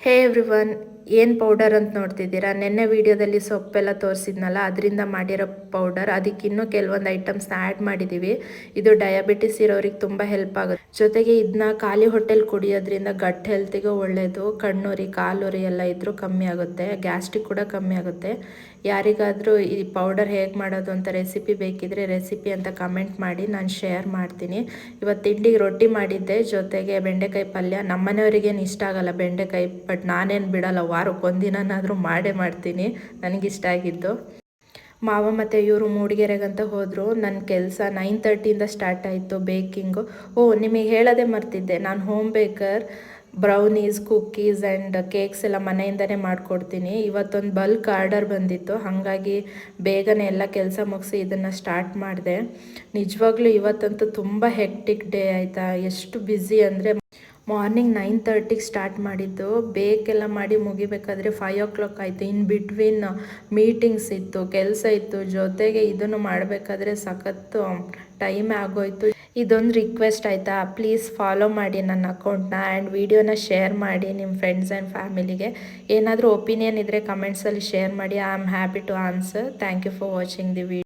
ಹೇ everyone, ಏನು powder ಅಂತ ನೋಡ್ತಿದ್ದೀರಾ? ನಿನ್ನೆ ವಿಡಿಯೋದಲ್ಲಿ ಸೊಪ್ಪೆಲ್ಲ ತೋರಿಸಿದ್ನಲ್ಲ, ಅದರಿಂದ ಮಾಡಿರೋ ಪೌಡರ್. ಅದಕ್ಕೆ ಇನ್ನೂ ಕೆಲವೊಂದು ಐಟಮ್ಸ್ನ ಆ್ಯಡ್ ಮಾಡಿದ್ದೀವಿ. ಇದು ಡಯಾಬಿಟಿಸ್ ಇರೋರಿಗೆ ತುಂಬ ಹೆಲ್ಪ್ ಆಗುತ್ತೆ. ಜೊತೆಗೆ ಇದನ್ನ ಖಾಲಿ ಹೊಟ್ಟೆಲಿ ಕುಡಿಯೋದ್ರಿಂದ ಗಟ್ ಹೆಲ್ತಿಗೂ ಒಳ್ಳೆಯದು. ಕಣ್ಣುರಿ, ಕಾಲುರಿ ಎಲ್ಲ ಇದ್ರೂ ಕಮ್ಮಿ ಆಗುತ್ತೆ. ಗ್ಯಾಸ್ಟ್ರಿಕ್ ಕೂಡ ಕಮ್ಮಿ ಆಗುತ್ತೆ. ಯಾರಿಗಾದರೂ ಈ ಪೌಡರ್ ಹೇಗೆ ಮಾಡೋದು ಅಂತ ರೆಸಿಪಿ ಬೇಕಿದ್ರೆ ರೆಸಿಪಿ ಅಂತ ಕಮೆಂಟ್ ಮಾಡಿ, ನಾನು ಶೇರ್ ಮಾಡ್ತೀನಿ. ಇವತ್ತು ತಿಂಡಿಗೆ ರೊಟ್ಟಿ ಮಾಡಿದ್ದೆ, ಜೊತೆಗೆ ಬೆಂಡೆಕಾಯಿ ಪಲ್ಯ. ನಮ್ಮನೆಯವರಿಗೇನು ಇಷ್ಟ ಆಗಲ್ಲ ಬೆಂಡೆಕಾಯಿ, ಬಟ್ ನಾನೇನು ಬಿಡಲ್ಲ, ವಾರಕ್ಕೆ ಒಂದಿನಾದರೂ ಮಾಡೇ ಮಾಡ್ತೀನಿ, ನನಗಿಷ್ಟ ಆಗಿದ್ದು. ಮಾವ ಮತ್ತು ಇವರು ಮೂಡಿಗೆರೆಗಂತ ಹೋದರು. ನನ್ನ ಕೆಲಸ 9:30ಇಂದ ಸ್ಟಾರ್ಟ್ ಆಯಿತು ಬೇಕಿಂಗು. ನಿಮಗೆ ಹೇಳೋದೇ ಮರ್ತಿದ್ದೆ, ನಾನು home baker. Brownies, cookies and cakes ಎಲ್ಲ ಮನೆಯಿಂದನೇ ಮಾಡಿಕೊಡ್ತೀನಿ. ಇವತ್ತೊಂದು ಬಲ್ಕ್ ಆರ್ಡರ್ ಬಂದಿತ್ತು, ಹಾಗಾಗಿ ಬೇಗನೆ ಎಲ್ಲ ಕೆಲಸ ಮುಗಿಸಿ ಇದನ್ನು ಸ್ಟಾರ್ಟ್ ಮಾಡಿದೆ. ನಿಜವಾಗ್ಲೂ ಇವತ್ತಂತೂ ತುಂಬ ಹೆಕ್ಟಿಕ್ ಡೇ ಆಯಿತಾ. ಎಷ್ಟು ಬ್ಯುಸಿ ಅಂದರೆ ಮಾರ್ನಿಂಗ್ 9:30ಗೆ ಸ್ಟಾರ್ಟ್ ಮಾಡಿದ್ದು, ಬೇಕೆಲ್ಲ ಮಾಡಿ ಮುಗಿಬೇಕಾದ್ರೆ 5 o'clock ಆಯಿತು. ಇನ್ ಬಿಟ್ವೀನ್ ಮೀಟಿಂಗ್ಸ್ ಇತ್ತು, ಕೆಲಸ ಇತ್ತು, ಜೊತೆಗೆ ಇದನ್ನು ಮಾಡಬೇಕಾದ್ರೆ ಸಖತ್ತು ಟೈಮೇ ಆಗೋಯ್ತು. ಇದೊಂದು ರಿಕ್ವೆಸ್ಟ್ ಆಯಿತಾ, ಪ್ಲೀಸ್ ಫಾಲೋ ಮಾಡಿ ನನ್ನ ಅಕೌಂಟ್ನ ಆ್ಯಂಡ್ ವಿಡಿಯೋನ ಶೇರ್ ಮಾಡಿ ನಿಮ್ಮ ಫ್ರೆಂಡ್ಸ್ ಆ್ಯಂಡ್ ಫ್ಯಾಮಿಲಿಗೆ. ಏನಾದರೂ ಒಪಿನಿಯನ್ ಇದ್ದರೆ ಕಮೆಂಟ್ಸಲ್ಲಿ ಶೇರ್ ಮಾಡಿ. I am happy to answer. Thank you for watching the video.